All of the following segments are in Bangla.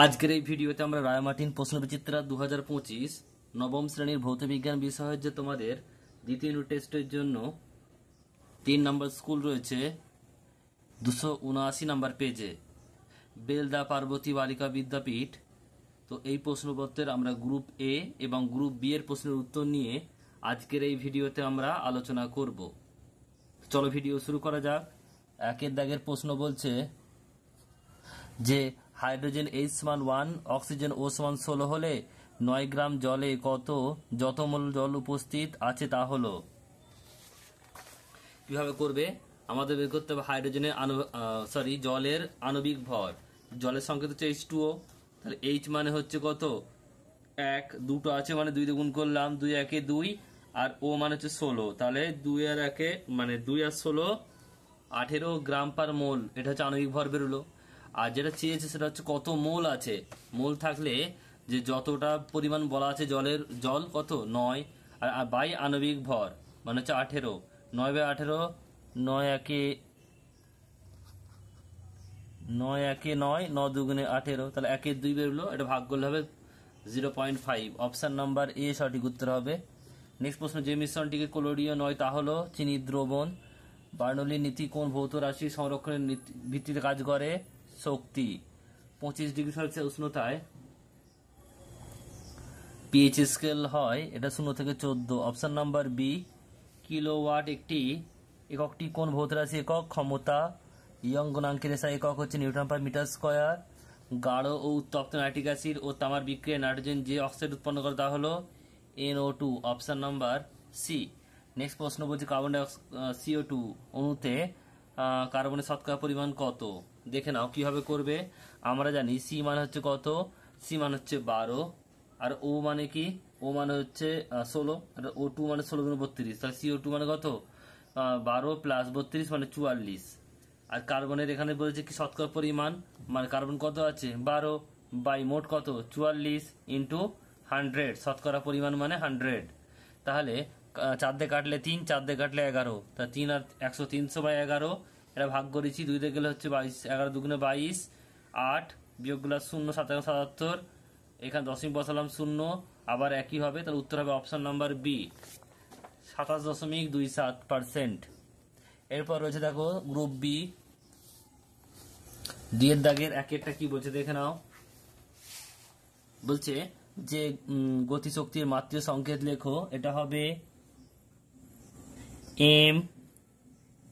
আজকের এই ভিডিওতে আমরা রায়মার্টিন প্রশ্নবিচিত্রা 2025 নবম শ্রেণীর ভৌতবিজ্ঞান বিষয়ের যে তোমাদের দ্বিতীয় ইউনিট টেস্টের জন্য 3 নম্বর স্কুল রয়েছে 279 নম্বর পেজে বেলদা পার্বতী বালিকা বিদ্যাপীঠ। তো এই প্রশ্নপত্রের আমরা গ্রুপ এ এবং গ্রুপ বি এর প্রশ্নের উত্তর নিয়ে আজকের এই ভিডিওতে আমরা আলোচনা করব। চলো ভিডিও শুরু করা যাক। একের দাগের প্রশ্ন বলছে যে হাইড্রোজেন H=1 অক্সিজেন O=16 হলে 9 গ্রাম জলে যত মোল জল উপস্থিত আছে তা হলো। কিভাবে করবে? আমাদের বের করতে হবে হাইড্রোজেনের জলের আণবিক ভর। জলের সংকেত হচ্ছে H2O, তাহলে H মানে হচ্ছে কত 1, দুটো আছে মানে 2 দিয়ে গুণ করলাম, 2 1 2 আর O মানে হচ্ছে 16, তাহলে 2 আর 1 মানে 2 আর 16 18 গ্রাম পার মোল, এটা হচ্ছে আণবিক ভর বেরোলো। আর যেটা চেয়েছে সেটা হচ্ছে কত মোল আছে। মোল থাকলে যে যতটা পরিমাণ বলা আছে জল কত 9 আর বাই আণবিক ভর মানে হচ্ছে 18, 9 বাই 18, 9 1 9, 9 দুগুণে 18, তাহলে 1 2 বেরোলো। এটা ভাগ করলে হবে 0.5। অপশন নাম্বার এ সঠিক উত্তর হবে। নেক্সট প্রশ্ন, যে মিশ্রণটিকে ক্লোরীয় নয় তা হলো চিনি দ্রবণ। বার্নৌলির নীতি কোন ভৌত রাশি সংরক্ষণের ভিত্তিতে কাজ করে? শক্তি। 25 ডিগ্রি সেলসিয়াস উষ্ণতায় পিএইচ স্কেল হয়, এটা 0 থেকে 14। Option number B. কিলোওয়াট এককটি কোন ভৌত রাশি একক? ক্ষমতা। ইয়ং গুণাঙ্কের এসআই একক হচ্ছে নিউটন পার মিটার স্কয়ার। গাঢ় ও উত্তপ্ত নাইট্রিক অ্যাসিড ও তামার বিক্রিয়ায় নাইট্রোজেন যে অক্সাইড উৎপন্ন করে তা হলো NO2। Option number C. Next প্রশ্ন বলছে কার্বন CO2 অণুতে কার্বনের শতকরা পরিমাণ কত? দেখে নাও কিভাবে করবে। আমরা জানি সি মানে হচ্ছে কত, সি মানে হচ্ছে 12 আর ও মানে কি, ও মানে হচ্ছে 16 আর O2 মানে 16 গুণ 32, তাহলে CO2 মানে কত 12 প্লাস 32 মানে 44। আর কার্বনের এখানে বলেছে কি শতকরা পরিমাণ, মানে কার্বন কত আছে 12 বাই মোট কত 44 ইন্টু 100, শতকরা পরিমাণ মানে 100। তাহলে 4 দিয়ে কাটলে 3, 4 দিয়ে কাটলে 11, তা 3 আর 100 300 বাই 11, এটা ভাগ করেছি 2 দিয়ে গেলে হচ্ছে 22, 11 দুগুণে 22, 8 বিয়োগগুলো 0 7 77, এখানে দশমিক বসালাম 0, আবার একই হবে, তাহলে উত্তর হবে অপশন নাম্বার বি 27.27%। এরপর রয়েছে দেখো গ্রুপ বি। দুইয়ের দাগের একটা কি বলছে দেখে নাও। বলছে যে গতিশক্তির মাত্রা সংকেত লেখো, এটা হবে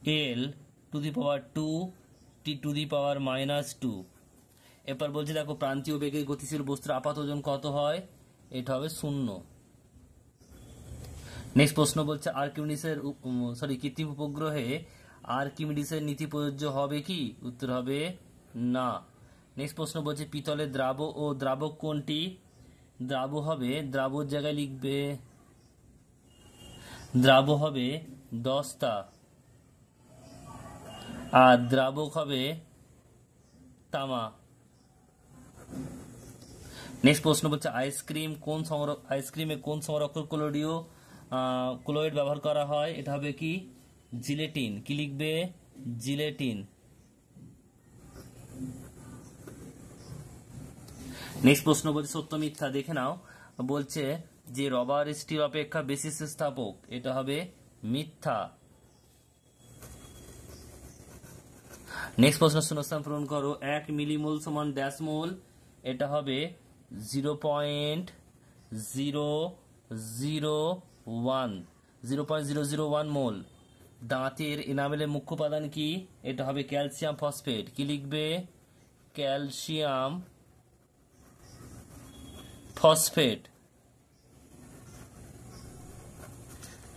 mL/2 T⁻²। এরপর বলছে দেখো প্রান্তীয় বেগে গতিশীল বস্তুর আপাত ওজন কত হয়? এটা হবে 0। নেক্সট প্রশ্ন বলছে কৃত্রিম উপগ্রহে আর্কিমিডিসের নীতি প্রযোজ্য হবে কি? উত্তর হবে না। নেক্সট প্রশ্ন বলছে পিতলের দ্রাব ও দ্রাবক কোনটি? দ্রাব হবে, দ্রাবর জায়গায় লিখবে দ্রাব হবে দস্তা আর দ্রাবক হবে তামা। নেক্সট প্রশ্ন বলছে আইসক্রিমে কোন সংরক্ষক ক্লোরাইড ব্যবহার করা হয়? এটা হবে কি জিলেটিন। কি লিখবে? জিলেটিন। নেক্সট প্রশ্ন বলছে সত্য মিথ্যা দেখে নাও। বলছে যে রবার স্টিল অপেক্ষা বেশি স্থিতিস্থাপক, এটা হবে মিথ্যা। নেক্সট প্রশ্ন শূন্যস্থান পূরণ করো। 1 মিলিমোল সমান ড্যাশ মোল, এটা হবে 0.001 মোল। দাঁতের এনামেলের মুখ্য উপাদান কি? এটা হবে ক্যালসিয়াম ফসফেট। কি লিখবে? Calcium phosphate.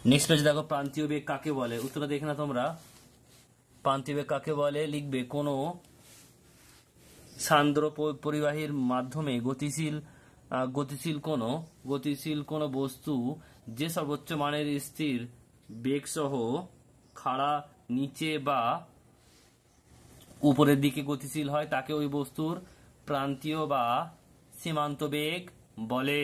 নেক্সট হচ্ছে দেখো প্রান্তীয় বেগ কাকে বলে? উত্তরটা দেখে না তোমরা। প্রান্তীয় বেগ কাকে বলে লিখবে কোনো সান্দ্র পরিবাহীর মাধ্যমে গতিশীল কোনো বস্তু যে সর্বোচ্চ মানের স্থির বেগ সহ খাড়া নিচে বা উপরের দিকে গতিশীল হয় তাকে ওই বস্তুর প্রান্তীয় বা সীমান্ত বেগ বলে।